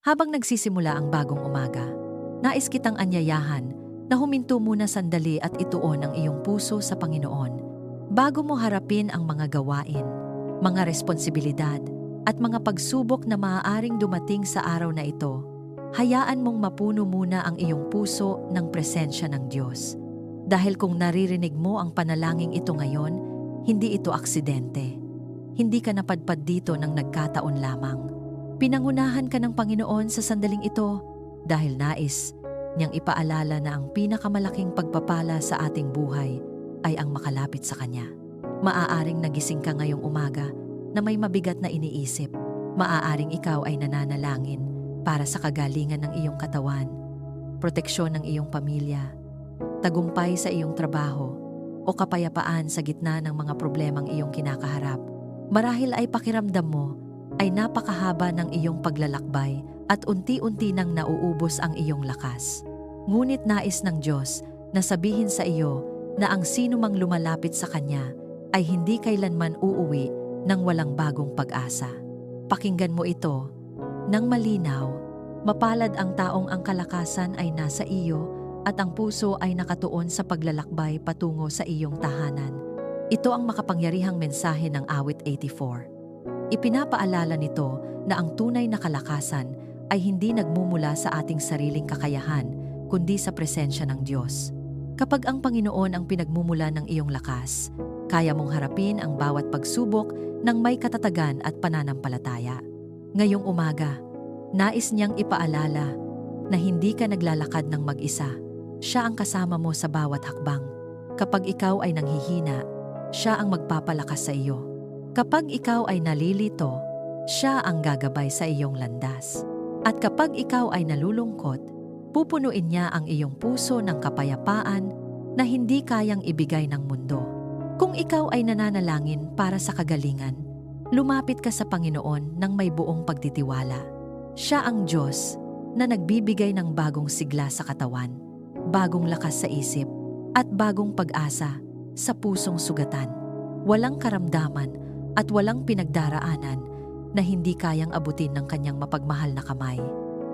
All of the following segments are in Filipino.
Habang nagsisimula ang bagong umaga, nais kitang anyayahan na huminto muna sandali at ituon ang iyong puso sa Panginoon. Bago mo harapin ang mga gawain, mga responsibilidad, at mga pagsubok na maaaring dumating sa araw na ito, hayaan mong mapuno muna ang iyong puso ng presensya ng Diyos. Dahil kung naririnig mo ang panalangin ito ngayon, hindi ito aksidente. Hindi ka napadpad dito ng nagkataon lamang. Pinangunahan ka ng Panginoon sa sandaling ito dahil nais niyang ipaalala na ang pinakamalaking pagpapala sa ating buhay ay ang makalapit sa Kanya. Maaaring nagising ka ngayong umaga na may mabigat na iniisip. Maaaring ikaw ay nananalangin para sa kagalingan ng iyong katawan, proteksyon ng iyong pamilya, tagumpay sa iyong trabaho, o kapayapaan sa gitna ng mga problemang iyong kinakaharap. Marahil ay pakiramdam mo ay napakahaba ng iyong paglalakbay at unti-unti nang nauubos ang iyong lakas. Ngunit nais ng Diyos na sabihin sa iyo na ang sino mang lumalapit sa Kanya ay hindi kailanman uuwi ng walang bagong pag-asa. Pakinggan mo ito nang malinaw. Mapalad ang taong ang kalakasan ay nasa iyo at ang puso ay nakatuon sa paglalakbay patungo sa iyong tahanan. Ito ang makapangyarihang mensahe ng Awit 84. Ipinapaalala nito na ang tunay na kalakasan ay hindi nagmumula sa ating sariling kakayahan, kundi sa presensya ng Diyos. Kapag ang Panginoon ang pinagmumula ng iyong lakas, kaya mong harapin ang bawat pagsubok ng may katatagan at pananampalataya. Ngayong umaga, nais niyang ipaalala na hindi ka naglalakad ng mag-isa. Siya ang kasama mo sa bawat hakbang. Kapag ikaw ay nanghihina, siya ang magpapalakas sa iyo. Kapag ikaw ay nalilito, siya ang gagabay sa iyong landas. At kapag ikaw ay nalulungkot, pupunuin niya ang iyong puso ng kapayapaan na hindi kayang ibigay ng mundo. Kung ikaw ay nananalangin para sa kagalingan, lumapit ka sa Panginoon ng may buong pagtitiwala. Siya ang Diyos na nagbibigay ng bagong sigla sa katawan, bagong lakas sa isip, at bagong pag-asa sa pusong sugatan. Walang karamdaman at walang pinagdaraanan na hindi kayang abutin ng Kanyang mapagmahal na kamay.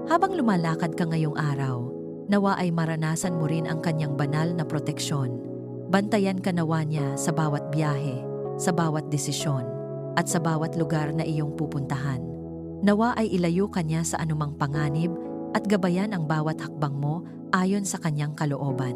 Habang lumalakad ka ngayong araw, nawa ay maranasan mo rin ang Kanyang banal na proteksyon. Bantayan ka nawa niya sa bawat biyahe, sa bawat desisyon, at sa bawat lugar na iyong pupuntahan. Nawa ay ilayo ka niya sa anumang panganib at gabayan ang bawat hakbang mo ayon sa Kanyang kalooban.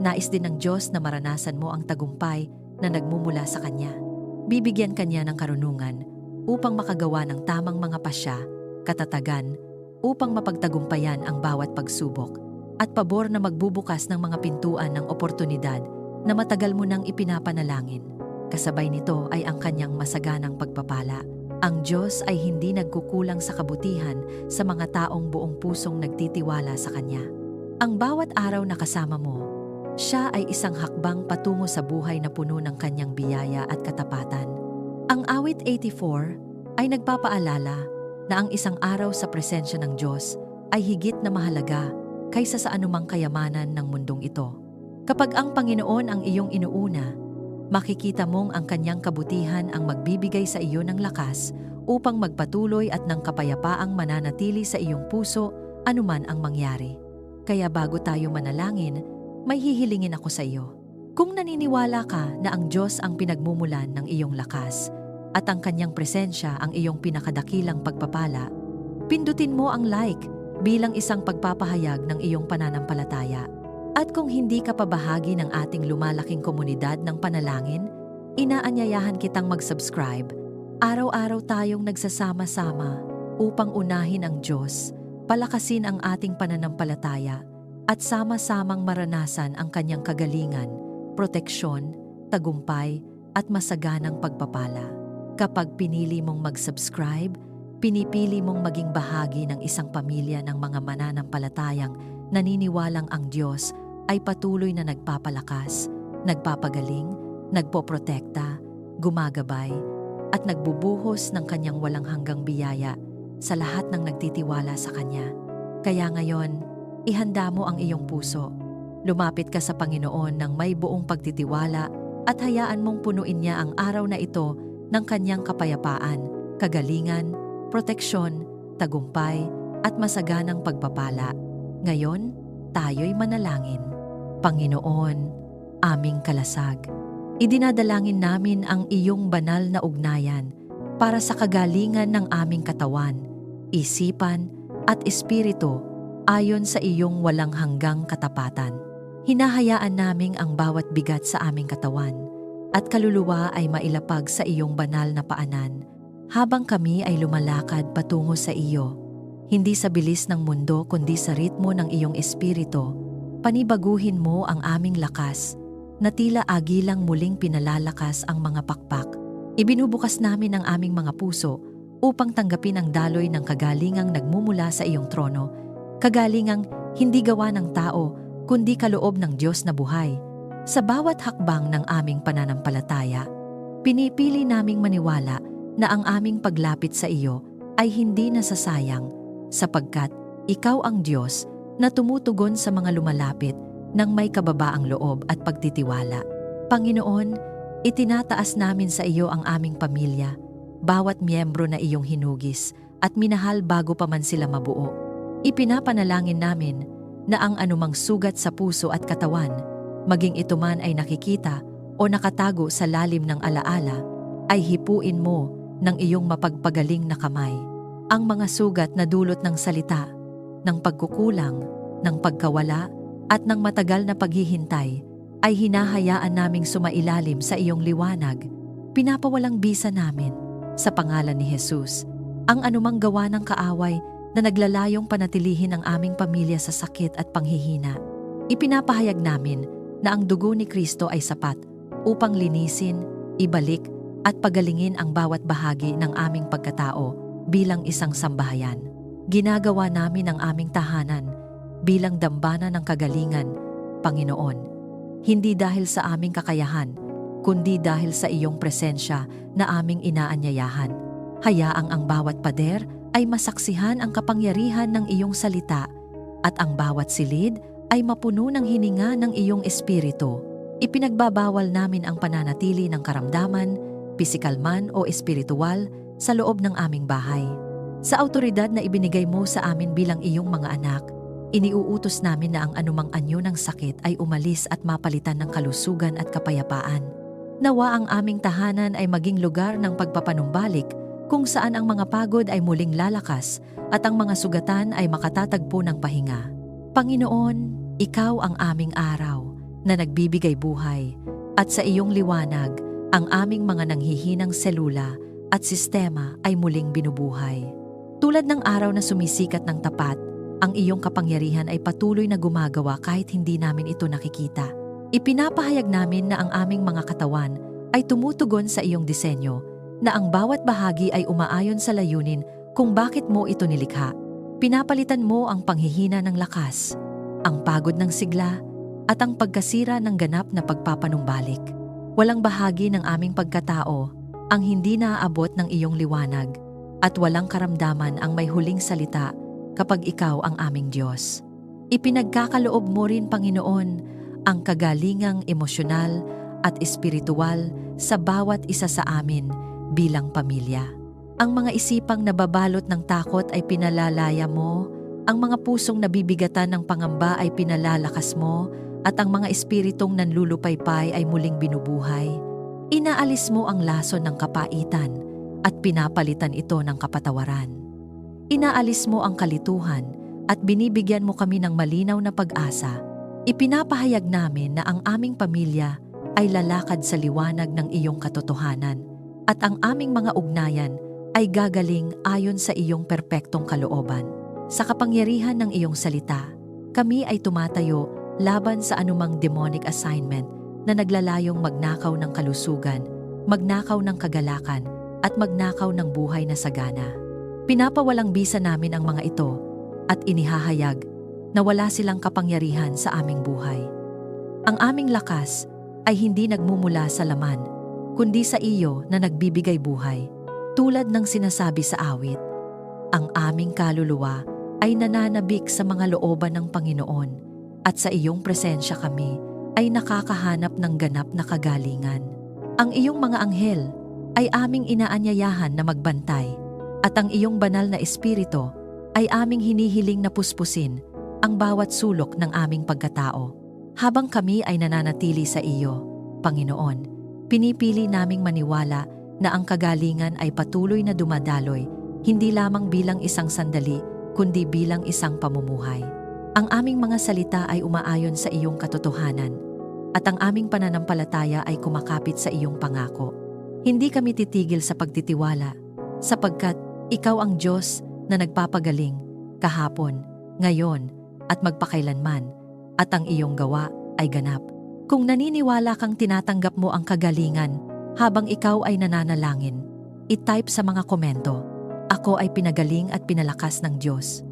Nais din ng Diyos na maranasan mo ang tagumpay na nagmumula sa Kanya. Bibigyan ka niya ng karunungan upang makagawa ng tamang mga pasya, katatagan, upang mapagtagumpayan ang bawat pagsubok, at pabor na magbubukas ng mga pintuan ng oportunidad na matagal mo nang ipinapanalangin. Kasabay nito ay ang Kanyang masaganang pagpapala. Ang Diyos ay hindi nagkukulang sa kabutihan sa mga taong buong pusong nagtitiwala sa Kanya. Ang bawat araw na kasama mo, siya ay isang hakbang patungo sa buhay na puno ng Kanyang biyaya at katapatan. Ang Awit 84 ay nagpapaalala na ang isang araw sa presensya ng Diyos ay higit na mahalaga kaysa sa anumang kayamanan ng mundong ito. Kapag ang Panginoon ang iyong inuuna, makikita mong ang Kanyang kabutihan ang magbibigay sa iyo ng lakas upang magpatuloy at ng kapayapaang mananatili sa iyong puso anuman ang mangyari. Kaya bago tayo manalangin, may hihilingin ako sa iyo. Kung naniniwala ka na ang Diyos ang pinagmumulan ng iyong lakas at ang Kanyang presensya ang iyong pinakadakilang pagpapala, pindutin mo ang like bilang isang pagpapahayag ng iyong pananampalataya. At kung hindi ka pa bahagi ng ating lumalaking komunidad ng panalangin, inaanyayahan kitang mag-subscribe. Araw-araw tayong nagsasama-sama upang unahin ang Diyos, palakasin ang ating pananampalataya, at sama-samang maranasan ang Kanyang kagalingan, proteksyon, tagumpay, at masaganang pagpapala. Kapag pinili mong mag-subscribe, pinipili mong maging bahagi ng isang pamilya ng mga mananampalatayang naniniwalang ang Diyos ay patuloy na nagpapalakas, nagpapagaling, nagpoprotekta, gumagabay, at nagbubuhos ng Kanyang walang hanggang biyaya sa lahat ng nagtitiwala sa Kanya. Kaya ngayon, ihanda mo ang iyong puso. Lumapit ka sa Panginoon ng may buong pagtitiwala at hayaan mong punuin niya ang araw na ito ng Kanyang kapayapaan, kagalingan, proteksyon, tagumpay, at masaganang pagpapala. Ngayon, tayo'y manalangin. Panginoon, aming kalasag, idinadalangin namin ang iyong banal na ugnayan para sa kagalingan ng aming katawan, isipan at espiritu ayon sa iyong walang hanggang katapatan. Hinahayaan naming ang bawat bigat sa aming katawan at kaluluwa ay mailapag sa iyong banal na paanan habang kami ay lumalakad patungo sa iyo. Hindi sa bilis ng mundo kundi sa ritmo ng iyong espiritu, panibaguhin mo ang aming lakas na tila agilang muling pinalalakas ang mga pakpak. Ibinubukas namin ang aming mga puso upang tanggapin ang daloy ng kagalingang nagmumula sa iyong trono, kagalingang hindi gawa ng tao kundi kaloob ng Diyos na buhay. Sa bawat hakbang ng aming pananampalataya, pinipili naming maniwala na ang aming paglapit sa iyo ay hindi nasasayang sapagkat ikaw ang Diyos na tumutugon sa mga lumalapit ng may kababaang loob at pagtitiwala. Panginoon, itinataas namin sa iyo ang aming pamilya, bawat miyembro na iyong hinugis at minahal bago pa man sila mabuo. Ipinapanalangin namin na ang anumang sugat sa puso at katawan, maging ito man ay nakikita o nakatago sa lalim ng alaala, ay hipuin mo ng iyong mapagpagaling na kamay. Ang mga sugat na dulot ng salita, ng pagkukulang, ng pagkawala, at ng matagal na paghihintay, ay hinahayaan naming sumailalim sa iyong liwanag. Pinapawalang bisa namin, sa pangalan ni Jesus, ang anumang gawa ng kaaway na naglalayong panatilihin ang aming pamilya sa sakit at panghihina. Ipinapahayag namin na ang dugo ni Kristo ay sapat upang linisin, ibalik, at pagalingin ang bawat bahagi ng aming pagkatao bilang isang sambahayan. Ginagawa namin ang aming tahanan bilang dambana ng kagalingan, Panginoon, hindi dahil sa aming kakayahan, kundi dahil sa iyong presensya na aming inaanyayahan. Hayaang ang bawat pader ay masaksihan ang kapangyarihan ng iyong salita at ang bawat silid ay mapuno ng hininga ng iyong espiritu. Ipinagbabawal namin ang pananatili ng karamdaman, pisikal man o espiritual, sa loob ng aming bahay. Sa awtoridad na ibinigay mo sa amin bilang iyong mga anak, iniuutos namin na ang anumang anyo ng sakit ay umalis at mapalitan ng kalusugan at kapayapaan. Nawa ang aming tahanan ay maging lugar ng pagpapanumbalik kung saan ang mga pagod ay muling lalakas at ang mga sugatan ay makatatagpo ng pahinga. Panginoon, ikaw ang aming araw na nagbibigay buhay at sa iyong liwanag ang aming mga nanghihinang selula at sistema ay muling binubuhay. Tulad ng araw na sumisikat ng tapat, ang iyong kapangyarihan ay patuloy na gumagawa kahit hindi namin ito nakikita. Ipinapahayag namin na ang aming mga katawan ay tumutugon sa iyong disenyo, na ang bawat bahagi ay umaayon sa layunin kung bakit mo ito nilikha. Pinapalitan mo ang panghihina ng lakas, ang pagod ng sigla, at ang pagkasira ng ganap na pagpapanumbalik. Walang bahagi ng aming pagkatao ang hindi naaabot ng iyong liwanag, at walang karamdaman ang may huling salita kapag ikaw ang aming Diyos. Ipinagkakaloob mo rin, Panginoon, ang kagalingang emosyonal at espiritual sa bawat isa sa amin bilang pamilya. Ang mga isipang nababalot ng takot ay pinalalaya mo, ang mga pusong nabibigatan ng pangamba ay pinalalakas mo, at ang mga espiritong nanlulupaypay ay muling binubuhay. Inaalis mo ang lason ng kapaitan at pinapalitan ito ng kapatawaran. Inaalis mo ang kalituhan at binibigyan mo kami ng malinaw na pag-asa. Ipinapahayag namin na ang aming pamilya ay lalakad sa liwanag ng iyong katotohanan at ang aming mga ugnayan ay gagaling ayon sa iyong perpektong kalooban. Sa kapangyarihan ng iyong salita, kami ay tumatayo laban sa anumang demonic assignment na naglalayong magnakaw ng kalusugan, magnakaw ng kagalakan, at magnakaw ng buhay na sagana. Pinapawalang bisa namin ang mga ito at inihahayag na wala silang kapangyarihan sa aming buhay. Ang aming lakas ay hindi nagmumula sa laman, kundi sa iyo na nagbibigay buhay. Tulad ng sinasabi sa awit, ang aming kaluluwa ay nananabik sa mga looban ng Panginoon at sa iyong presensya kami ay nakakahanap ng ganap na kagalingan. Ang iyong mga anghel ay aming inaanyayahan na magbantay at ang iyong banal na espiritu ay aming hinihiling na puspusin ang bawat sulok ng aming pagkatao. Habang kami ay nananatili sa iyo, Panginoon, pinipili naming maniwala na ang kagalingan ay patuloy na dumadaloy, hindi lamang bilang isang sandali, kundi bilang isang pamumuhay. Ang aming mga salita ay umaayon sa iyong katotohanan, at ang aming pananampalataya ay kumakapit sa iyong pangako. Hindi kami titigil sa pagtitiwala, sapagkat ikaw ang Diyos na nagpapagaling kahapon, ngayon, at magpakailanman, at ang iyong gawa ay ganap. Kung naniniwala kang tinatanggap mo ang kagalingan habang ikaw ay nananalangin, i-type sa mga komento, "Ako ay pinagaling at pinalakas ng Diyos."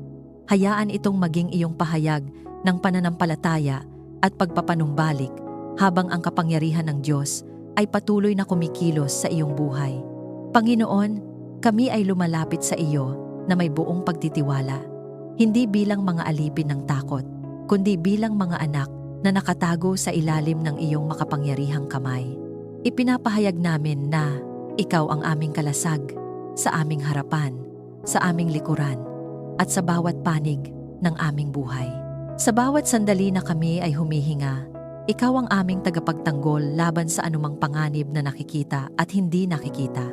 Hayaan itong maging iyong pahayag ng pananampalataya at pagpapanumbalik habang ang kapangyarihan ng Diyos ay patuloy na kumikilos sa iyong buhay. Panginoon, kami ay lumalapit sa iyo na may buong pagtitiwala, hindi bilang mga alipin ng takot, kundi bilang mga anak na nakatago sa ilalim ng iyong makapangyarihang kamay. Ipinapahayag namin na ikaw ang aming kalasag sa aming harapan, sa aming likuran, at sa bawat panig ng aming buhay. Sa bawat sandali na kami ay humihinga, ikaw ang aming tagapagtanggol laban sa anumang panganib na nakikita at hindi nakikita.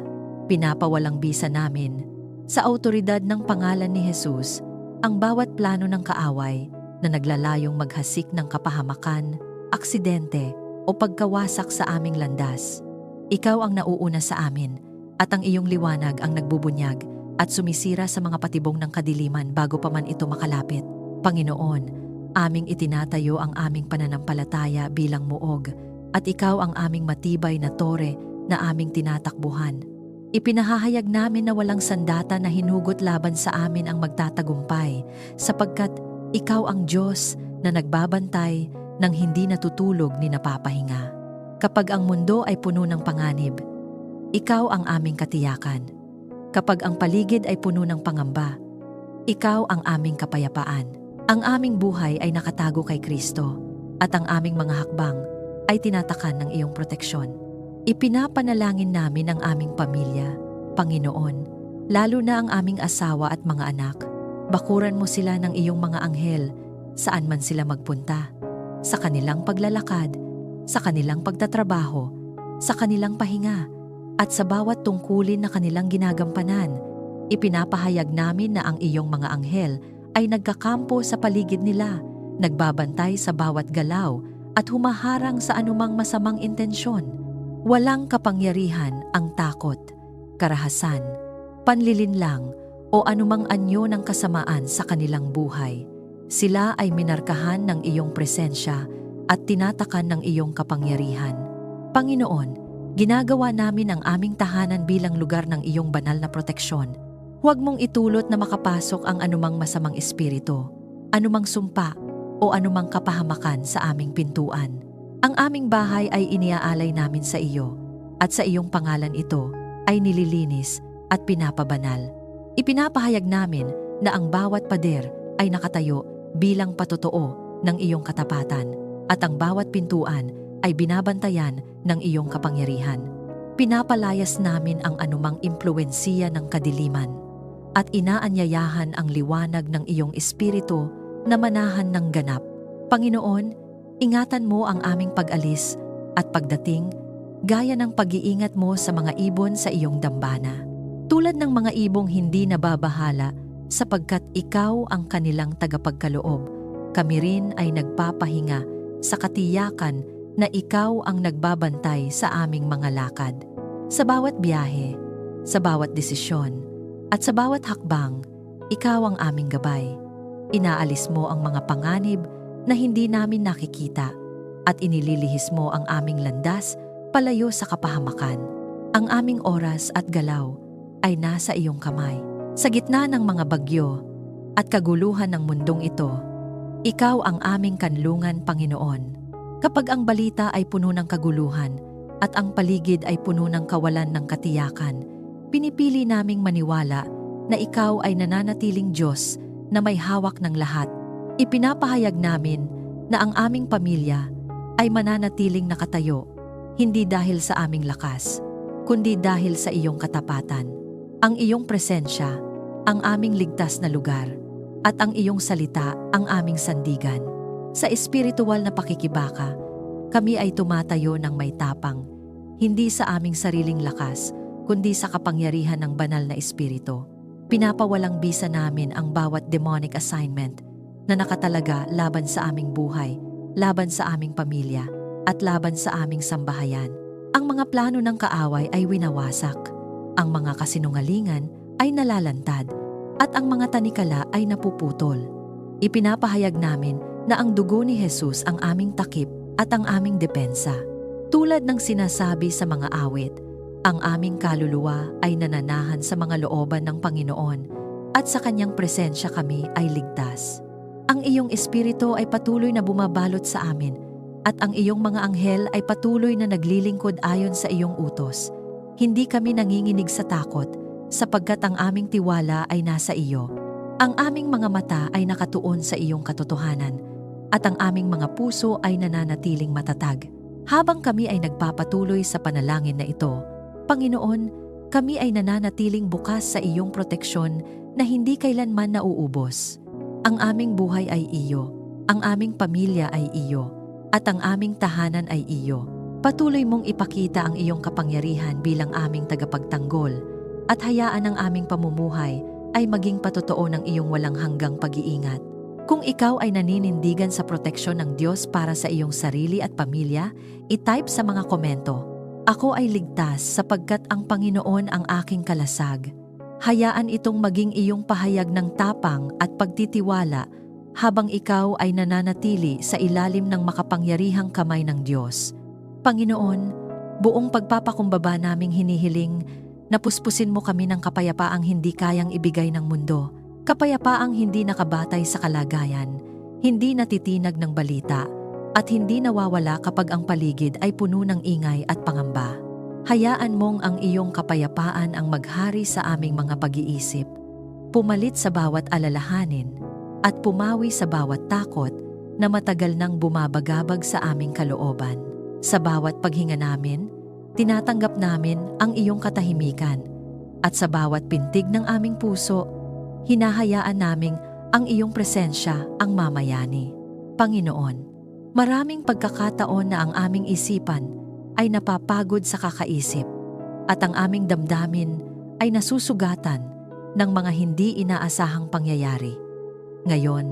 Pinapawalang bisa namin sa autoridad ng pangalan ni Jesus ang bawat plano ng kaaway na naglalayong maghasik ng kapahamakan, aksidente o pagkawasak sa aming landas. Ikaw ang nauuna sa amin at ang iyong liwanag ang nagbubunyag at sumisira sa mga patibong ng kadiliman bago pa man ito makalapit. Panginoon, aming itinatayo ang aming pananampalataya bilang muog at ikaw ang aming matibay na tore na aming tinatakbuhan. Ipinahahayag namin na walang sandata na hinugot laban sa amin ang magtatagumpay sapagkat ikaw ang Diyos na nagbabantay ng hindi natutulog ni napapahinga. Kapag ang mundo ay puno ng panganib, ikaw ang aming katiyakan. Kapag ang paligid ay puno ng pangamba, ikaw ang aming kapayapaan. Ang aming buhay ay nakatago kay Kristo at ang aming mga hakbang ay tinatakan ng iyong proteksyon. Ipinapanalangin namin ang aming pamilya, Panginoon, lalo na ang aming asawa at mga anak. Bakuran mo sila ng iyong mga anghel saan man sila magpunta, sa kanilang paglalakad, sa kanilang pagtatrabaho, sa kanilang pahinga, at sa bawat tungkulin na kanilang ginagampanan. Ipinapahayag namin na ang iyong mga anghel ay nagkakampo sa paligid nila, nagbabantay sa bawat galaw at humaharang sa anumang masamang intensyon. Walang kapangyarihan ang takot, karahasan, panlilinlang o anumang anyo ng kasamaan sa kanilang buhay. Sila ay minarkahan ng iyong presensya at tinatakan ng iyong kapangyarihan. Panginoon, ginagawa namin ang aming tahanan bilang lugar ng iyong banal na proteksyon. Huwag mong itulot na makapasok ang anumang masamang espiritu, anumang sumpa o anumang kapahamakan sa aming pintuan. Ang aming bahay ay iniaalay namin sa iyo at sa iyong pangalan ito ay nililinis at pinapabanal. Ipinapahayag namin na ang bawat pader ay nakatayo bilang patotoo ng iyong katapatan at ang bawat pintuan ay binabantayan ng iyong kapangyarihan. Pinapalayas namin ang anumang impluwensiya ng kadiliman at inaanyayahan ang liwanag ng iyong espiritu na manahan ng ganap. Panginoon, ingatan mo ang aming pag-alis at pagdating gaya ng pag-iingat mo sa mga ibon sa iyong dambana. Tulad ng mga ibong hindi nababahala sapagkat ikaw ang kanilang tagapagkaloob, kami rin ay nagpapahinga sa katiyakan na ikaw ang nagbabantay sa aming mga lakad. Sa bawat biyahe, sa bawat desisyon, at sa bawat hakbang, ikaw ang aming gabay. Inaalis mo ang mga panganib na hindi namin nakikita at inililihis mo ang aming landas palayo sa kapahamakan. Ang aming oras at galaw ay nasa iyong kamay. Sa gitna ng mga bagyo at kaguluhan ng mundong ito, ikaw ang aming kanlungan, Panginoon. Kapag ang balita ay puno ng kaguluhan at ang paligid ay puno ng kawalan ng katiyakan, pinipili naming maniwala na ikaw ay nananatiling Diyos na may hawak ng lahat. Ipinapahayag namin na ang aming pamilya ay mananatiling nakatayo, hindi dahil sa aming lakas, kundi dahil sa iyong katapatan. Ang iyong presensya ang aming ligtas na lugar, at ang iyong salita ang aming sandigan. Sa espiritual na pakikibaka, kami ay tumatayo ng may tapang, hindi sa aming sariling lakas, kundi sa kapangyarihan ng banal na espiritu. Pinapawalang bisa namin ang bawat demonic assignment na nakatalaga laban sa aming buhay, laban sa aming pamilya, at laban sa aming sambahayan. Ang mga plano ng kaaway ay winawasak, ang mga kasinungalingan ay nalalantad, at ang mga tanikala ay napuputol. Ipinapahayag namin na ang dugo ni Jesus ang aming takip at ang aming depensa. Tulad ng sinasabi sa mga awit, ang aming kaluluwa ay nananahan sa mga looban ng Panginoon at sa kanyang presensya kami ay ligtas. Ang iyong espiritu ay patuloy na bumabalot sa amin at ang iyong mga anghel ay patuloy na naglilingkod ayon sa iyong utos. Hindi kami nanginginig sa takot sapagkat ang aming tiwala ay nasa iyo. Ang aming mga mata ay nakatuon sa iyong katotohanan at ang aming mga puso ay nananatiling matatag. Habang kami ay nagpapatuloy sa panalangin na ito, Panginoon, kami ay nananatiling bukas sa iyong proteksyon na hindi kailanman nauubos. Ang aming buhay ay iyo, ang aming pamilya ay iyo, at ang aming tahanan ay iyo. Patuloy mong ipakita ang iyong kapangyarihan bilang aming tagapagtanggol, at hayaan ang aming pamumuhay ay maging patotoo ng iyong walang hanggang pag-iingat. Kung ikaw ay naninindigan sa proteksyon ng Diyos para sa iyong sarili at pamilya, i-type sa mga komento, "Ako ay ligtas sapagkat ang Panginoon ang aking kalasag." Hayaan itong maging iyong pahayag ng tapang at pagtitiwala habang ikaw ay nananatili sa ilalim ng makapangyarihang kamay ng Diyos. Panginoon, buong pagpapakumbaba naming hinihiling na puspusin mo kami ng kapayapaang hindi kayang ibigay ng mundo. Kapayapaang hindi nakabatay sa kalagayan, hindi natitinag ng balita, at hindi nawawala kapag ang paligid ay puno ng ingay at pangamba. Hayaan mong ang iyong kapayapaan ang maghari sa aming mga pag-iisip, pumalit sa bawat alalahanin, at pumawi sa bawat takot na matagal nang bumabagabag sa aming kalooban. Sa bawat paghinga namin, tinatanggap namin ang iyong katahimikan, at sa bawat pintig ng aming puso, hinahayaan naming ang iyong presensya ang mamayani. Panginoon, maraming pagkakataon na ang aming isipan ay napapagod sa kakaisip at ang aming damdamin ay nasusugatan ng mga hindi inaasahang pangyayari. Ngayon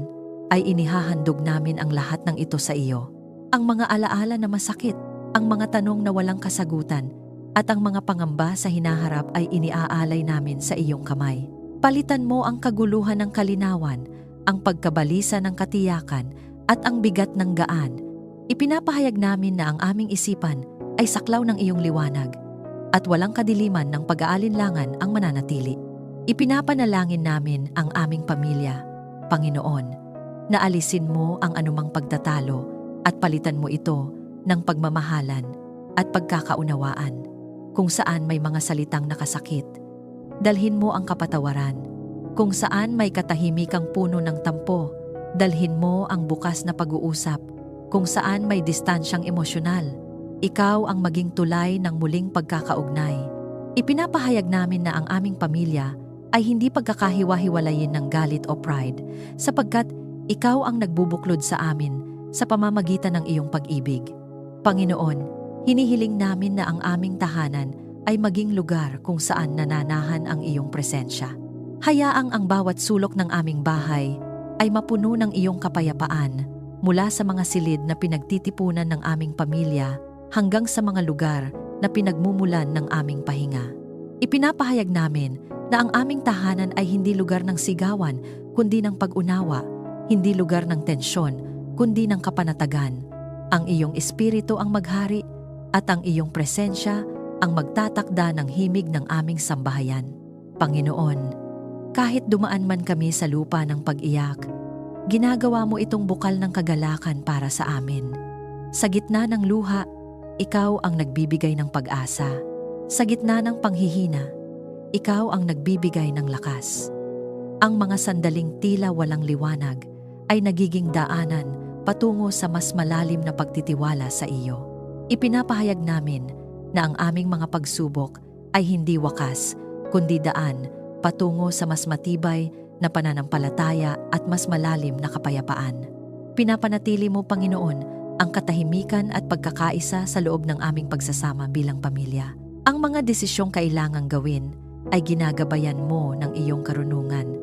ay inihahandog namin ang lahat ng ito sa iyo. Ang mga alaala na masakit, ang mga tanong na walang kasagutan, at ang mga pangamba sa hinaharap ay iniaalay namin sa iyong kamay. Palitan mo ang kaguluhan ng kalinawan, ang pagkabalisa ng katiyakan, at ang bigat ng gaan. Ipinapahayag namin na ang aming isipan ay saklaw ng iyong liwanag, at walang kadiliman ng pag-aalinlangan ang mananatili. Ipinapanalangin namin ang aming pamilya, Panginoon, na alisin mo ang anumang pagtatalo at palitan mo ito ng pagmamahalan at pagkakaunawaan. Kung saan may mga salitang nakasakit, dalhin mo ang kapatawaran. Kung saan may katahimikang puno ng tampo, dalhin mo ang bukas na pag-uusap. Kung saan may distansyang emosyonal, ikaw ang maging tulay ng muling pagkakaugnay. Ipinapahayag namin na ang aming pamilya ay hindi pagkakahiwa-hiwalayin ng galit o pride, sapagkat ikaw ang nagbubuklod sa amin sa pamamagitan ng iyong pag-ibig. Panginoon, hinihiling namin na ang aming tahanan ay maging lugar kung saan nananahan ang iyong presensya. Hayaang ang bawat sulok ng aming bahay ay mapuno ng iyong kapayapaan, mula sa mga silid na pinagtitipunan ng aming pamilya hanggang sa mga lugar na pinagmumulan ng aming pahinga. Ipinapahayag namin na ang aming tahanan ay hindi lugar ng sigawan, kundi ng pag-unawa, hindi lugar ng tensyon, kundi ng kapanatagan. Ang iyong espiritu ang maghari at ang iyong presensya ang magtatakda ng himig ng aming sambahayan. Panginoon, kahit dumaan man kami sa lupa ng pag-iyak, ginagawa mo itong bukal ng kagalakan para sa amin. Sa gitna ng luha, ikaw ang nagbibigay ng pag-asa. Sa gitna ng panghihina, ikaw ang nagbibigay ng lakas. Ang mga sandaling tila walang liwanag ay nagiging daanan patungo sa mas malalim na pagtitiwala sa iyo. Ipinapahayag namin na ang aming mga pagsubok ay hindi wakas, kundi daan patungo sa mas matibay na pananampalataya at mas malalim na kapayapaan. Pinapanatili mo, Panginoon, ang katahimikan at pagkakaisa sa loob ng aming pagsasama bilang pamilya. Ang mga desisyong kailangang gawin ay ginagabayan mo ng iyong karunungan,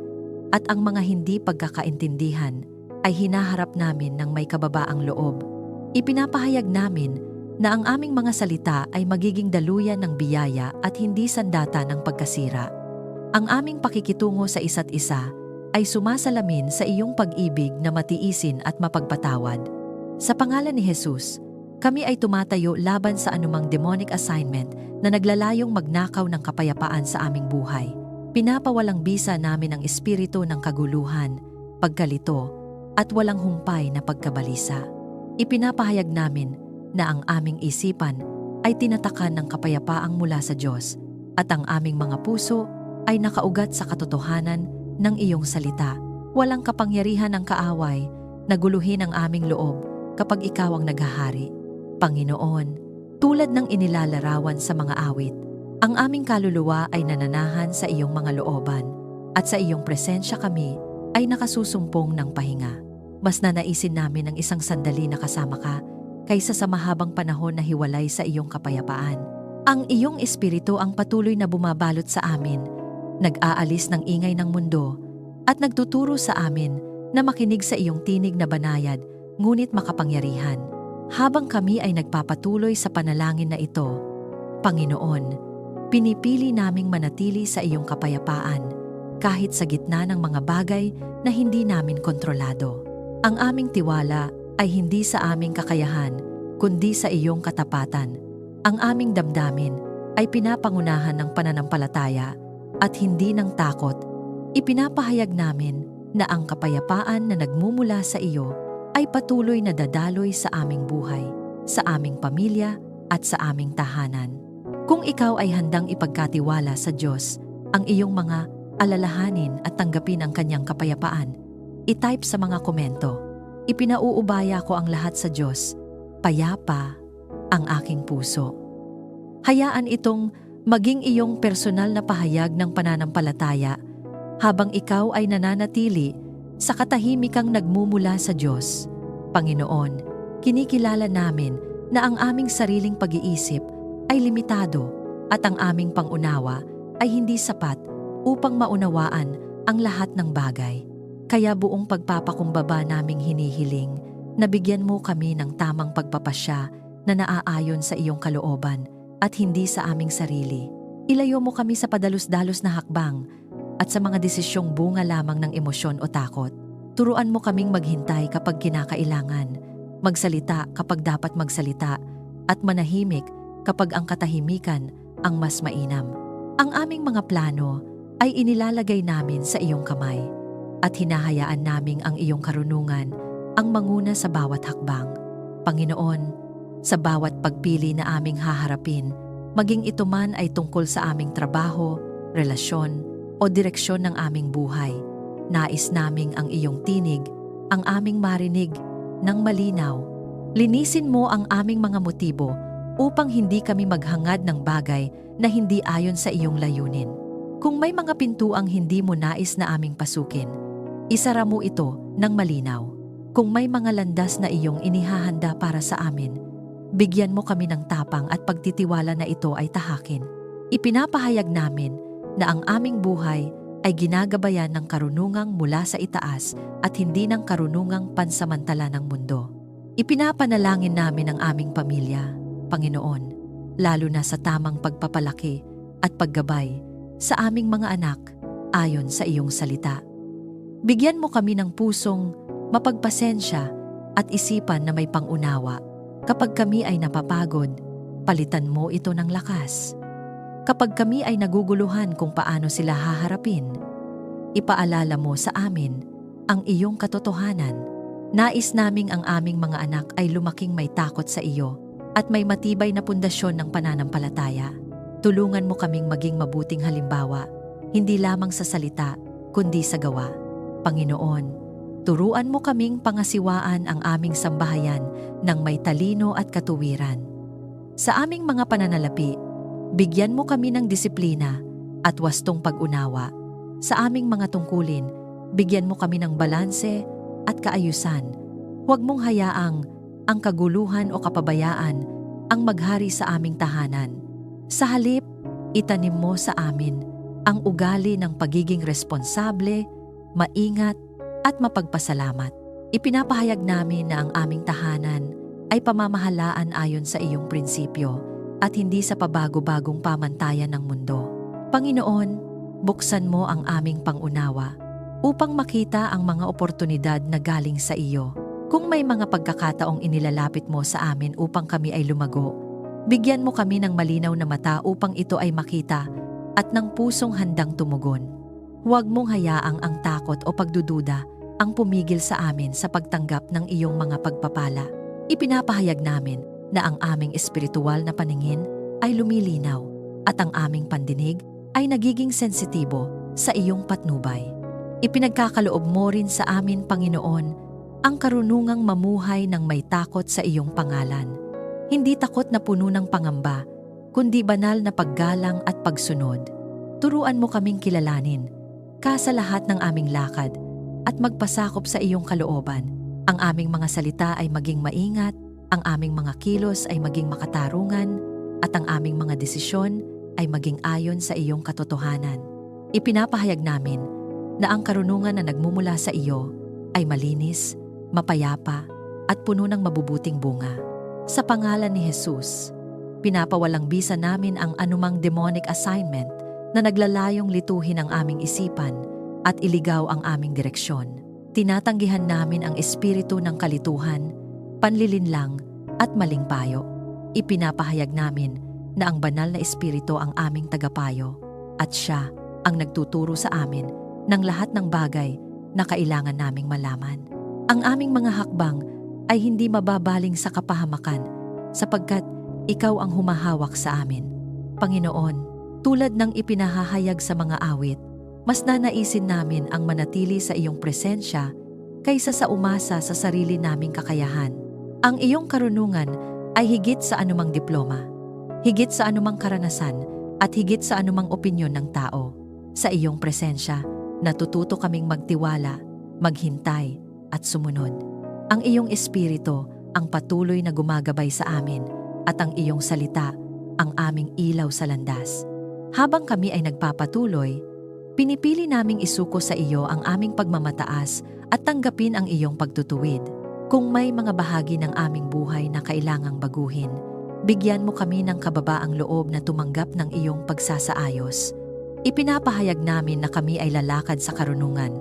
at ang mga hindi pagkakaintindihan ay hinaharap namin ng may kababaang loob. Ipinapahayag namin na ang aming mga salita ay magiging daluyan ng biyaya at hindi sandata ng pagkasira. Ang aming pakikitungo sa isa't isa ay sumasalamin sa iyong pag-ibig na matiisin at mapagpatawad. Sa pangalan ni Jesus, kami ay tumatayo laban sa anumang demonic assignment na naglalayong magnakaw ng kapayapaan sa aming buhay. Pinapawalang bisa namin ang espiritu ng kaguluhan, pagkalito, at walang humpay na pagkabalisa. Ipinapahayag namin na ang aming isipan ay tinatakan ng kapayapaang mula sa Diyos at ang aming mga puso ay nakaugat sa katotohanan ng iyong salita. Walang kapangyarihan ng kaaway na guluhin ang aming loob kapag ikaw ang naghahari. Panginoon, tulad ng inilalarawan sa mga awit, ang aming kaluluwa ay nananahan sa iyong mga looban at sa iyong presensya kami ay nakasusumpong ng pahinga. Mas nanaisin namin ang isang sandali na kasama ka kaysa sa mahabang panahon na hiwalay sa iyong kapayapaan. Ang iyong espiritu ang patuloy na bumabalot sa amin, nag-aalis ng ingay ng mundo, at nagtuturo sa amin na makinig sa iyong tinig na banayad ngunit makapangyarihan. Habang kami ay nagpapatuloy sa panalangin na ito, Panginoon, pinipili naming manatili sa iyong kapayapaan kahit sa gitna ng mga bagay na hindi namin kontrolado. Ang aming tiwala ay hindi sa aming kakayahan, kundi sa iyong katapatan. Ang aming damdamin ay pinapangunahan ng pananampalataya at hindi ng takot. Ipinapahayag namin na ang kapayapaan na nagmumula sa iyo ay patuloy na dadaloy sa aming buhay, sa aming pamilya at sa aming tahanan. Kung ikaw ay handang ipagkatiwala sa Diyos ang iyong mga alalahanin at tanggapin ang kanyang kapayapaan, i-type sa mga komento. Ipinauubaya ko ang lahat sa Diyos. Payapa ang aking puso. Hayaan itong maging iyong personal na pahayag ng pananampalataya habang ikaw ay nananatili sa katahimikang nagmumula sa Diyos. Panginoon, kinikilala namin na ang aming sariling pag-iisip ay limitado at ang aming pangunawa ay hindi sapat upang maunawaan ang lahat ng bagay. Kaya buong pagpapakumbaba naming hinihiling na bigyan mo kami ng tamang pagpapasya na naaayon sa iyong kalooban at hindi sa aming sarili. Ilayo mo kami sa padalos-dalos na hakbang at sa mga desisyong bunga lamang ng emosyon o takot. Turuan mo kaming maghintay kapag kinakailangan, magsalita kapag dapat magsalita, at manahimik kapag ang katahimikan ang mas mainam. Ang aming mga plano ay inilalagay namin sa iyong kamay at hinahayaan naming ang iyong karunungan ang manguna sa bawat hakbang. Panginoon, sa bawat pagpili na aming haharapin, maging ito man ay tungkol sa aming trabaho, relasyon, o direksyon ng aming buhay, nais naming ang iyong tinig, ang aming marinig, ng malinaw. Linisin mo ang aming mga motibo upang hindi kami maghangad ng bagay na hindi ayon sa iyong layunin. Kung may mga pintuang hindi mo nais na aming pasukin, isara mo ito ng malinaw. Kung may mga landas na iyong inihahanda para sa amin, bigyan mo kami ng tapang at pagtitiwala na ito ay tahakin. Ipinapahayag namin na ang aming buhay ay ginagabayan ng karunungang mula sa itaas at hindi ng karunungang pansamantala ng mundo. Ipinapanalangin namin ang aming pamilya, Panginoon, lalo na sa tamang pagpapalaki at paggabay sa aming mga anak ayon sa iyong salita. Bigyan mo kami ng pusong mapagpasensya at isipan na may pangunawa. Kapag kami ay napapagod, palitan mo ito ng lakas. Kapag kami ay naguguluhan kung paano sila haharapin, ipaalala mo sa amin ang iyong katotohanan. Nais naming ang aming mga anak ay lumaking may takot sa iyo at may matibay na pundasyon ng pananampalataya. Tulungan mo kaming maging mabuting halimbawa, hindi lamang sa salita, kundi sa gawa. Panginoon, turuan mo kaming pangasiwaan ang aming sambahayan ng may talino at katuwiran. Sa aming mga pananalapi, bigyan mo kami ng disiplina at wastong pag-unawa Sa aming mga tungkulin, bigyan mo kami ng balanse at kaayusan. Huwag mong hayaang ang kaguluhan o kapabayaan ang maghari sa aming tahanan. Sa halip, itanim mo sa amin ang ugali ng pagiging responsable, maingat at mapagpasalamat. Ipinapahayag namin na ang aming tahanan ay pamamahalaan ayon sa iyong prinsipyo at hindi sa pabago-bagong pamantayan ng mundo. Panginoon, buksan mo ang aming pangunawa upang makita ang mga oportunidad na galing sa iyo. Kung may mga pagkakataong inilalapit mo sa amin upang kami ay lumago, bigyan mo kami ng malinaw na mata upang ito ay makita at ng pusong handang tumugon. Huwag mong hayaang ang takot o pagdududa ang pumigil sa amin sa pagtanggap ng iyong mga pagpapala. Ipinapahayag namin na ang aming espiritual na paningin ay lumilinaw at ang aming pandinig ay nagiging sensitibo sa iyong patnubay. Ipinagkakaloob mo rin sa amin, Panginoon, ang karunungang mamuhay ng may takot sa iyong pangalan. Hindi takot na puno ng pangamba, kundi banal na paggalang at pagsunod. Turuan mo kaming kilalanin ka sa lahat ng aming lakad at magpasakop sa iyong kalooban. Ang aming mga salita ay maging maingat, ang aming mga kilos ay maging makatarungan, at ang aming mga desisyon ay maging ayon sa iyong katotohanan. Ipinapahayag namin na ang karunungan na nagmumula sa iyo ay malinis, mapayapa, at puno ng mabubuting bunga. Sa pangalan ni Jesus, pinapawalang bisa namin ang anumang demonic assignment na naglalayong lituhin ang aming isipan at iligaw ang aming direksyon. Tinatanggihan namin ang espiritu ng kalituhan, panlilinlang at maling payo. Ipinapahayag namin na ang banal na espiritu ang aming tagapayo at siya ang nagtuturo sa amin ng lahat ng bagay na kailangan naming malaman. Ang aming mga hakbang ay hindi mababaling sa kapahamakan sapagkat ikaw ang humahawak sa amin. Panginoon, tulad ng ipinahahayag sa mga awit, mas nanaisin namin ang manatili sa iyong presensya kaysa sa umasa sa sarili naming kakayahan. Ang iyong karunungan ay higit sa anumang diploma, higit sa anumang karanasan, at higit sa anumang opinyon ng tao. Sa iyong presensya, natututo kaming magtiwala, maghintay, at sumunod. Ang iyong espiritu ang patuloy na gumagabay sa amin at ang iyong salita ang aming ilaw sa landas. Habang kami ay nagpapatuloy, pinipili naming isuko sa iyo ang aming pagmamataas at tanggapin ang iyong pagtutuwid. Kung may mga bahagi ng aming buhay na kailangang baguhin, bigyan mo kami ng kababaang loob na tumanggap ng iyong pagsasaayos. Ipinapahayag namin na kami ay lalakad sa karunungan,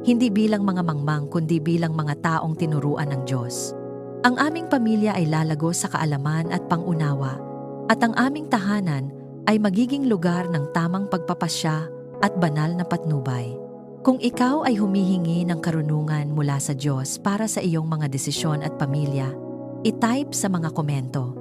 hindi bilang mga mangmang kundi bilang mga taong tinuruan ng Diyos. Ang aming pamilya ay lalago sa kaalaman at pangunawa, at ang aming tahanan ay magiging lugar ng tamang pagpapasya at banal na patnubay. Kung ikaw ay humihingi ng karunungan mula sa Diyos para sa iyong mga desisyon at pamilya, i-type sa mga komento,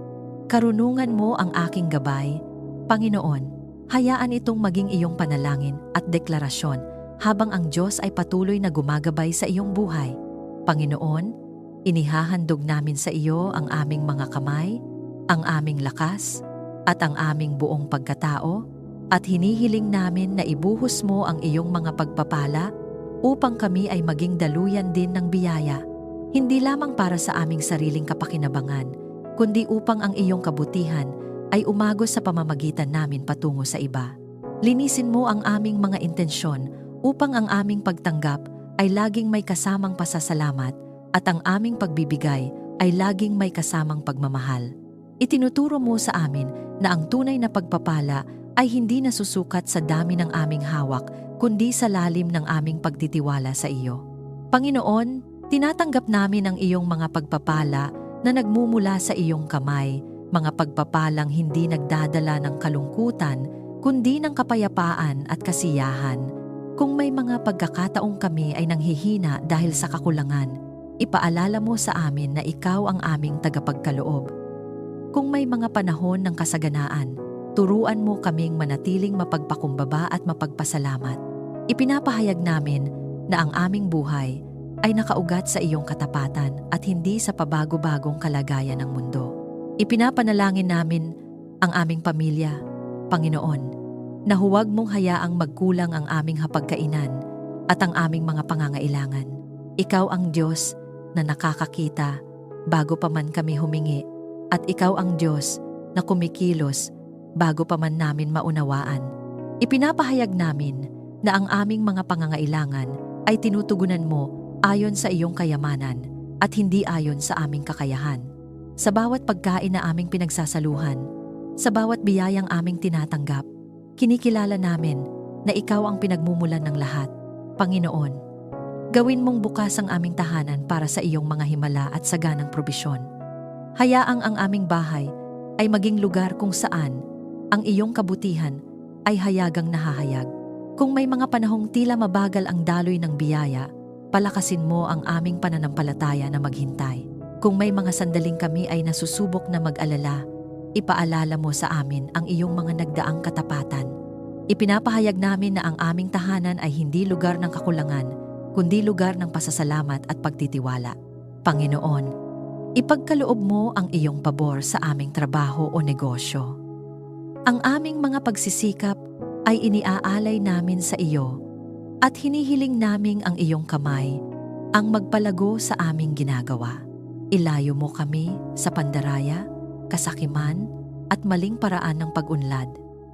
"Karunungan mo ang aking gabay, Panginoon." Hayaan itong maging iyong panalangin at deklarasyon habang ang Diyos ay patuloy na gumagabay sa iyong buhay. Panginoon, inihahandog namin sa iyo ang aming mga kamay, ang aming lakas, at ang aming buong pagkatao, at hinihiling namin na ibuhos mo ang iyong mga pagpapala upang kami ay maging daluyan din ng biyaya, hindi lamang para sa aming sariling kapakinabangan, kundi upang ang iyong kabutihan ay umagos sa pamamagitan namin patungo sa iba. Linisin mo ang aming mga intensyon upang ang aming pagtanggap ay laging may kasamang pasasalamat at ang aming pagbibigay ay laging may kasamang pagmamahal. Itinuturo mo sa amin na ang tunay na pagpapala ay hindi nasusukat sa dami ng aming hawak, kundi sa lalim ng aming pagtitiwala sa iyo. Panginoon, tinatanggap namin ang iyong mga pagpapala na nagmumula sa iyong kamay, mga pagpapalang hindi nagdadala ng kalungkutan, kundi ng kapayapaan at kasiyahan. Kung may mga pagkakataong kami ay nanghihina dahil sa kakulangan, ipaalala mo sa amin na ikaw ang aming tagapagkaloob. Kung may mga panahon ng kasaganaan, turuan mo kaming manatiling mapagpakumbaba at mapagpasalamat. Ipinapahayag namin na ang aming buhay ay nakaugat sa iyong katapatan at hindi sa pabago-bagong kalagayan ng mundo. Ipinapanalangin namin ang aming pamilya, Panginoon. na huwag mong hayaang magkulang ang aming hapagkainan at ang aming mga pangangailangan. Ikaw ang Diyos na nakakakita bago pa man kami humingi, at ikaw ang Diyos na kumikilos bago pa man namin maunawaan. Ipinapahayag namin na ang aming mga pangangailangan ay tinutugunan mo ayon sa iyong kayamanan at hindi ayon sa aming kakayahan. Sa bawat pagkain na aming pinagsasaluhan, sa bawat biyayang aming tinatanggap, kinikilala namin na ikaw ang pinagmumulan ng lahat. Panginoon, gawin mong bukas ang aming tahanan para sa iyong mga himala at saganang probisyon. Hayaang ang aming bahay ay maging lugar kung saan ang iyong kabutihan ay hayagang nahahayag. Kung may mga panahong tila mabagal ang daloy ng biyaya, palakasin mo ang aming pananampalataya na maghintay. Kung may mga sandaling kami ay nasusubok na mag-alala, ipaalala mo sa amin ang iyong mga nagdaang katapatan. Ipinapahayag namin na ang aming tahanan ay hindi lugar ng kakulangan, kundi lugar ng pasasalamat at pagtitiwala. Panginoon, ipagkaloob mo ang iyong pabor sa aming trabaho o negosyo. Ang aming mga pagsisikap ay iniaalay namin sa iyo at hinihiling naming ang iyong kamay ang magpalago sa aming ginagawa. Ilayo mo kami sa pandaraya, kasakiman at maling paraan ng pag-unlad.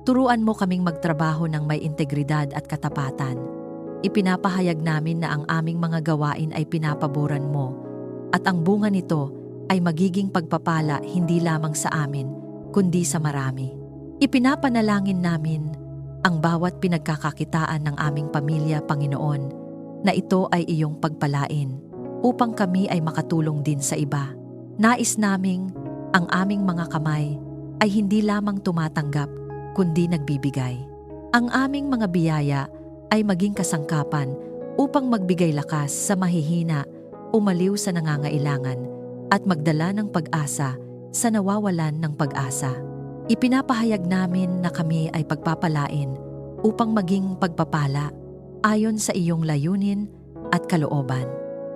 Turuan mo kaming magtrabaho ng may integridad at katapatan. Ipinapahayag namin na ang aming mga gawain ay pinapaboran mo at ang bunga nito ay magiging pagpapala hindi lamang sa amin, kundi sa marami. Ipinapanalangin namin ang bawat pinagkakakitaan ng aming pamilya, Panginoon, na ito ay iyong pagpalain upang kami ay makatulong din sa iba. Nais naming ang aming mga kamay ay hindi lamang tumatanggap, kundi nagbibigay. Ang aming mga biyaya ay maging kasangkapan upang magbigay lakas sa mahihina, umaliw sa nangangailangan, at magdala ng pag-asa sa nawawalan ng pag-asa. Ipinapahayag namin na kami ay pagpapalain upang maging pagpapala ayon sa iyong layunin at kalooban.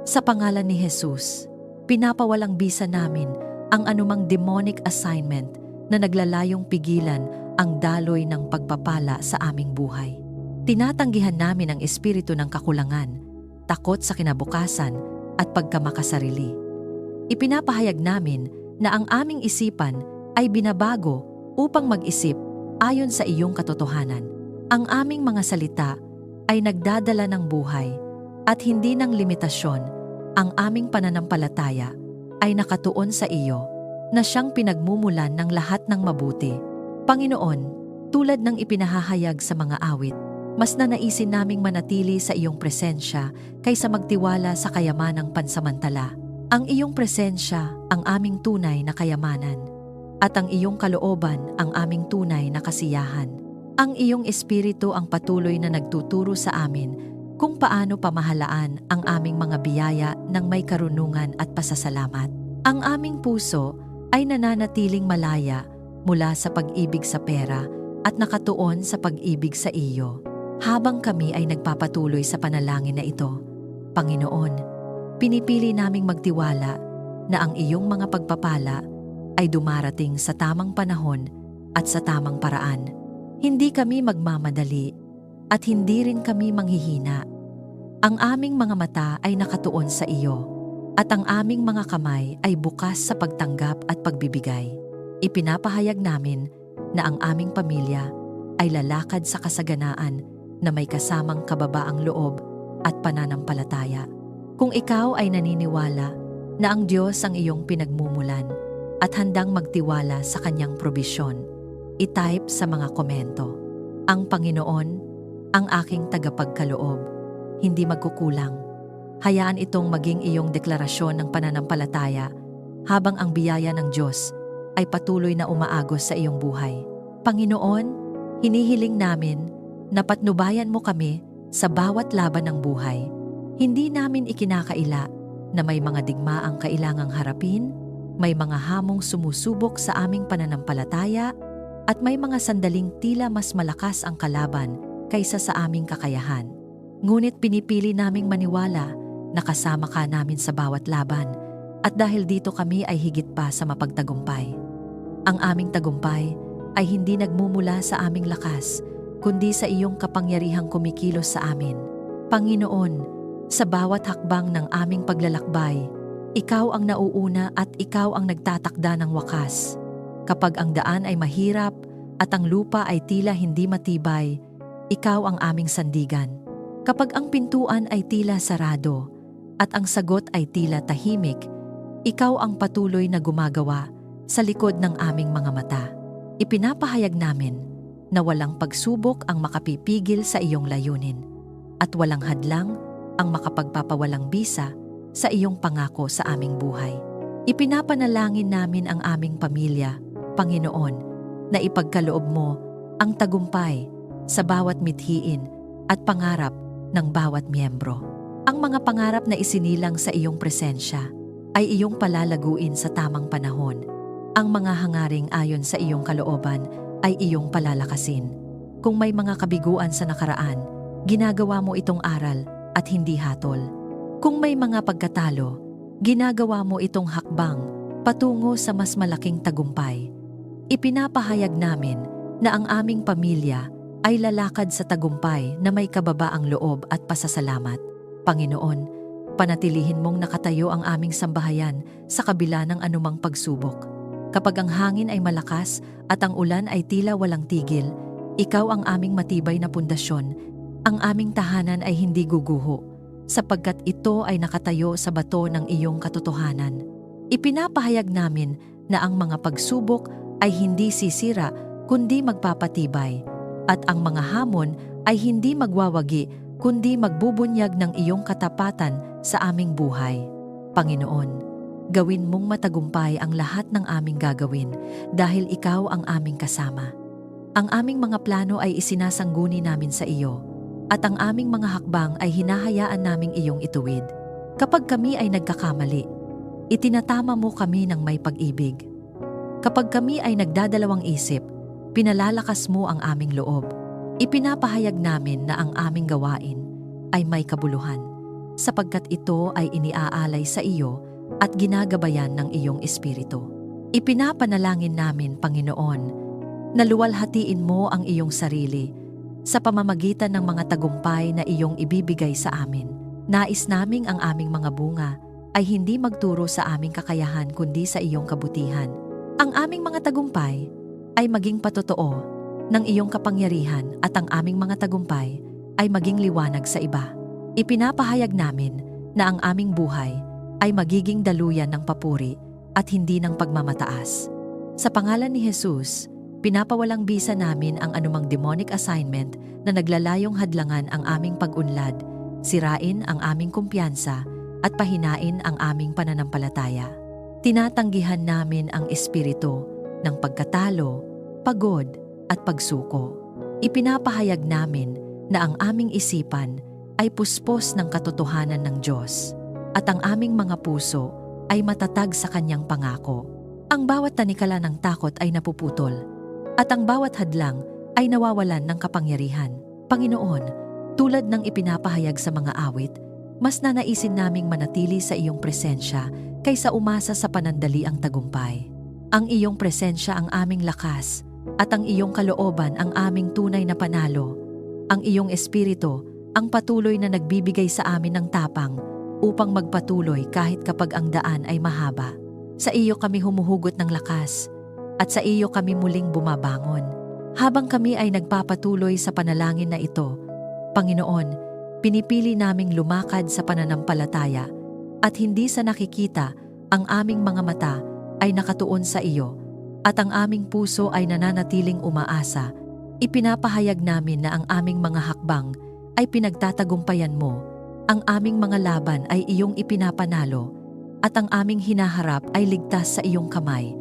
Sa pangalan ni Jesus, pinapawalang bisa namin ang anumang demonic assignment na naglalayong pigilan ang daloy ng pagpapala sa aming buhay. Tinatanggihan namin ang espiritu ng kakulangan, takot sa kinabukasan at pagkamakasarili. Ipinapahayag namin na ang aming isipan ay binabago upang mag-isip ayon sa iyong katotohanan. Ang aming mga salita ay nagdadala ng buhay at hindi ng limitasyon. Ang aming pananampalataya ay nakatuon sa iyo na siyang pinagmumulan ng lahat ng mabuti. Panginoon, tulad ng ipinahahayag sa mga awit, mas nanaisin naming manatili sa iyong presensya kaysa magtiwala sa kayamanang pansamantala. Ang iyong presensya ang aming tunay na kayamanan, at ang iyong kalooban ang aming tunay na kasiyahan. Ang iyong espiritu ang patuloy na nagtuturo sa amin kung paano pamahalaan ang aming mga biyaya ng may karunungan at pasasalamat. Ang aming puso ay nananatiling malaya mula sa pag-ibig sa pera at nakatuon sa pag-ibig sa iyo. Habang kami ay nagpapatuloy sa panalangin na ito, Panginoon, pinipili naming magtiwala na ang iyong mga pagpapala ay dumarating sa tamang panahon at sa tamang paraan. Hindi kami magmamadali at hindi rin kami manghihina. Ang aming mga mata ay nakatuon sa iyo at ang aming mga kamay ay bukas sa pagtanggap at pagbibigay. Ipinapahayag namin na ang aming pamilya ay lalakad sa kasaganaan na may kasamang kababaang loob at pananampalataya. Kung ikaw ay naniniwala na ang Diyos ang iyong pinagmumulan at handang magtiwala sa kanyang probisyon, i-type sa mga komento, "Ang Panginoon, ang aking tagapagkaloob, hindi magkukulang." Hayaan itong maging iyong deklarasyon ng pananampalataya habang ang biyaya ng Diyos ay patuloy na umaagos sa iyong buhay. Panginoon, hinihiling namin na patnubayan mo kami sa bawat laban ng buhay. Hindi namin ikinakaila na may mga digmaang kailangang harapin, may mga hamong sumusubok sa aming pananampalataya, at may mga sandaling tila mas malakas ang kalaban kaysa sa aming kakayahan. Ngunit pinipili naming maniwala na kasama ka namin sa bawat laban, at dahil dito kami ay higit pa sa mapagtagumpay. Ang aming tagumpay ay hindi nagmumula sa aming lakas, kundi sa iyong kapangyarihang kumikilos sa amin. Panginoon, sa bawat hakbang ng aming paglalakbay, ikaw ang nauuna at ikaw ang nagtatakda ng wakas. Kapag ang daan ay mahirap at ang lupa ay tila hindi matibay, ikaw ang aming sandigan. Kapag ang pintuan ay tila sarado at ang sagot ay tila tahimik, ikaw ang patuloy na gumagawa sa likod ng aming mga mata. Ipinapahayag namin na walang pagsubok ang makapipigil sa iyong layunin at walang hadlang ang makapagpapawalang bisa sa iyong pangako sa aming buhay. Ipinapanalangin namin ang aming pamilya, Panginoon, na ipagkaloob mo ang tagumpay sa bawat mithiin at pangarap ng bawat miyembro. Ang mga pangarap na isinilang sa iyong presensya ay iyong palalaguin sa tamang panahon. Ang mga hangaring ayon sa iyong kalooban ay iyong palalakasin. Kung may mga kabiguan sa nakaraan, ginagawa mo itong aral at hindi hatol. Kung may mga pagkatalo, ginagawa mo itong hakbang patungo sa mas malaking tagumpay. Ipinapahayag namin na ang aming pamilya ay lalakad sa tagumpay na may kababaang loob at pasasalamat. Panginoon, panatilihin mong nakatayo ang aming sambahayan sa kabila ng anumang pagsubok. Kapag ang hangin ay malakas at ang ulan ay tila walang tigil, ikaw ang aming matibay na pundasyon. Ang aming tahanan ay hindi guguho, sapagkat ito ay nakatayo sa bato ng iyong katotohanan. Ipinapahayag namin na ang mga pagsubok ay hindi sisira kundi magpapatibay, at ang mga hamon ay hindi magwawagi kundi magbubunyag ng iyong katapatan sa aming buhay. Panginoon, gawin mong matagumpay ang lahat ng aming gagawin dahil ikaw ang aming kasama. Ang aming mga plano ay isinasangguni namin sa iyo, at ang aming mga hakbang ay hinahayaan naming iyong ituwid. Kapag kami ay nagkakamali, itinatama mo kami ng may pag-ibig. Kapag kami ay nagdadalawang isip, pinalalakas mo ang aming loob. Ipinapahayag namin na ang aming gawain ay may kabuluhan, sapagkat ito ay iniaalay sa iyo at ginagabayan ng iyong espiritu. Ipinapanalangin namin, Panginoon, na luwalhatiin mo ang iyong sarili sa pamamagitan ng mga tagumpay na iyong ibibigay sa amin. Nais naming ang aming mga bunga ay hindi magturo sa aming kakayahan kundi sa iyong kabutihan. Ang aming mga tagumpay ay maging patotoo ng iyong kapangyarihan at ang aming mga tagumpay ay maging liwanag sa iba. Ipinapahayag namin na ang aming buhay ay magiging daluyan ng papuri at hindi ng pagmamataas. Sa pangalan ni Jesus, pinapawalang bisa namin ang anumang demonic assignment na naglalayong hadlangan ang aming pag-unlad, sirain ang aming kumpiyansa at pahinain ang aming pananampalataya. Tinatanggihan namin ang espiritu ng pagkatalo, pagod at pagsuko. Ipinapahayag namin na ang aming isipan ay puspos ng katotohanan ng Diyos at ang aming mga puso ay matatag sa kanyang pangako. Ang bawat tanikala ng takot ay napuputol at ang bawat hadlang ay nawawalan ng kapangyarihan. Panginoon, tulad ng ipinapahayag sa mga awit, mas nanaisin naming manatili sa iyong presensya kaysa umasa sa panandaliang tagumpay. Ang iyong presensya ang aming lakas at ang iyong kalooban ang aming tunay na panalo. Ang iyong espiritu ang patuloy na nagbibigay sa amin ng tapang upang magpatuloy kahit kapag ang daan ay mahaba. Sa iyo kami humuhugot ng lakas at sa iyo kami muling bumabangon. Habang kami ay nagpapatuloy sa panalangin na ito, Panginoon, pinipili naming lumakad sa pananampalataya at hindi sa nakikita. Ang aming mga mata ay nakatuon sa iyo at ang aming puso ay nananatiling umaasa. Ipinapahayag namin na ang aming mga hakbang ay pinagtatagumpayan mo, ang aming mga laban ay iyong ipinapanalo, at ang aming hinaharap ay ligtas sa iyong kamay.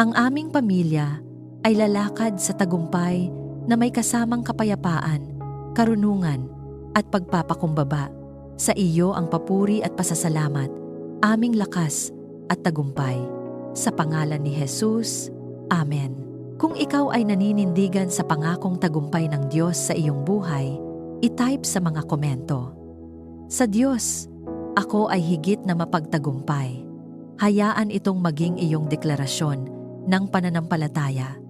Ang aming pamilya ay lalakad sa tagumpay na may kasamang kapayapaan, karunungan at pagpapakumbaba. Sa iyo ang papuri at pasasalamat, aming lakas at tagumpay. Sa pangalan ni Jesus, Amen. Kung ikaw ay naninindigan sa pangakong tagumpay ng Diyos sa iyong buhay, i-type sa mga komento. Sa Diyos, ako ay higit na mapagtagumpay. Hayaan itong maging iyong deklarasyon ng pananampalataya.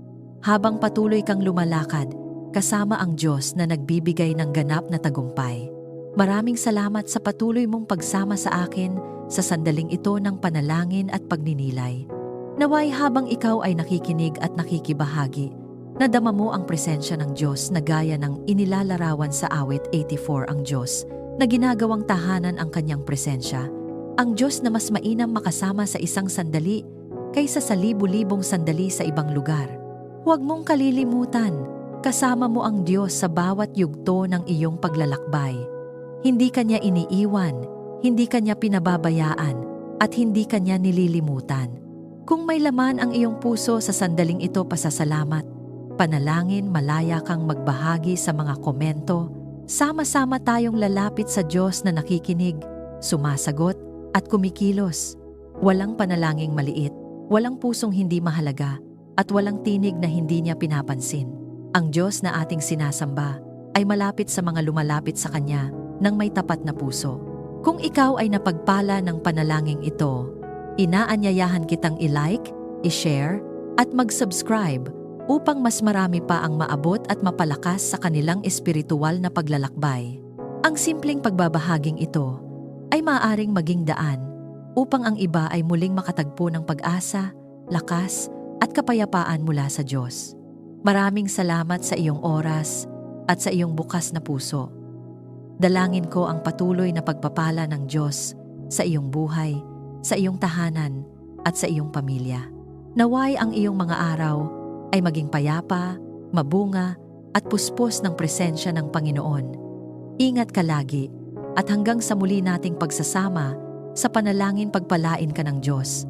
Habang patuloy kang lumalakad kasama ang Diyos na nagbibigay ng ganap na tagumpay. Maraming salamat sa patuloy mong pagsama sa akin sa sandaling ito ng panalangin at pagninilay. Naway habang ikaw ay nakikinig at nakikibahagi, nadama mo ang presensya ng Diyos na gaya ng inilalarawan sa awit 84 ang Diyos, na ginagawang tahanan ang kanyang presensya. Ang Diyos na mas mainam makasama sa isang sandali kaysa sa libu-libong sandali sa ibang lugar. Huwag mong kalilimutan, kasama mo ang Diyos sa bawat yugto ng iyong paglalakbay. Hindi kanya iniiwan, hindi kanya pinababayaan, at hindi kanya nililimutan. Kung may laman ang iyong puso sa sandaling ito pasasalamat, panalangin, malaya kang magbahagi sa mga komento, sama-sama tayong lalapit sa Diyos na nakikinig, sumasagot, at kumikilos. Walang panalangin maliit, walang pusong hindi mahalaga, at walang tinig na hindi niya pinapansin. Ang Diyos na ating sinasamba ay malapit sa mga lumalapit sa Kanya ng may tapat na puso. Kung ikaw ay napagpala ng panalangin ito, inaanyayahan kitang i-like, i-share, at mag-subscribe upang mas marami pa ang maabot at mapalakas sa kanilang espiritual na paglalakbay. Ang simpleng pagbabahaging ito ay maaaring maging daan upang ang iba ay muling makatagpo ng pag-asa, lakas, at kapayapaan mula sa Diyos. Maraming salamat sa iyong oras at sa iyong bukas na puso. Dalangin ko ang patuloy na pagpapala ng Diyos sa iyong buhay, sa iyong tahanan, at sa iyong pamilya. Naway ang iyong mga araw ay maging payapa, mabunga, at puspos ng presensya ng Panginoon. Ingat ka lagi, at hanggang sa muli nating pagsasama, sa panalangin pagpalain ka ng Diyos.